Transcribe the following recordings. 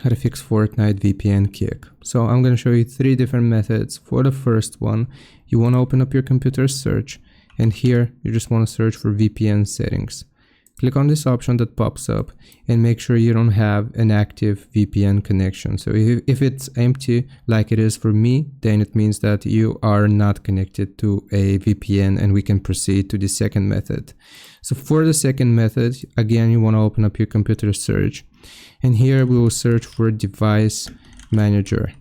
how to fix Fortnite VPN kick. So I'm going to show you 3 different methods. For the first one, you want to open up your computer search, and here you just want to search for VPN settings. Click on this option that pops up and make sure you don't have an active VPN connection. So if it's empty like it is for me, then it means that you are not connected to a VPN, and we can proceed to the second method. So for the second method, again, you want to open up your computer search, and here we will search for device manager.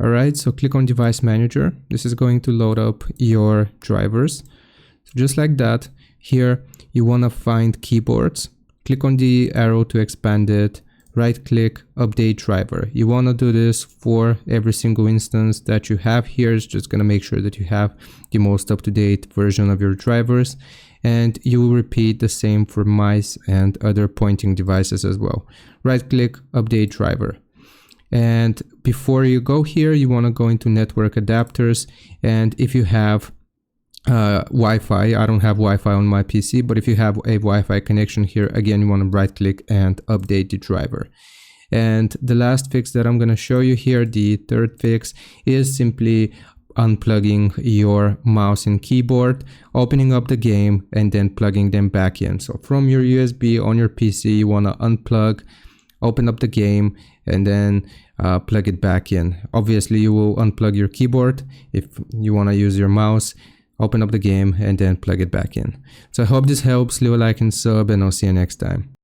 All right, so click on device manager. This is going to load up your drivers. So just like that, here you want to find keyboards. Click on the arrow to expand it. Right click, update driver. You want to do this for every single instance that you have here. It's just going to make sure that you have the most up-to-date version of your drivers. And you will repeat the same for mice and other pointing devices as well. Right click, update driver. And before you go here, you want to go into network adapters. And if you have Wi-Fi, I don't have Wi-Fi on my PC, but if you have a Wi-Fi connection here, again, you want to right click and update the driver. And the last fix that I'm going to show you here, the third fix, is simply unplugging your mouse and keyboard, opening up the game, and then plugging them back in. So from your USB on your PC, you want to unplug, open up the game, and then plug it back in. Obviously, you will unplug your keyboard if you want to use your mouse, open up the game, and then plug it back in. So I hope this helps. Leave a like and sub, and I'll see you next time.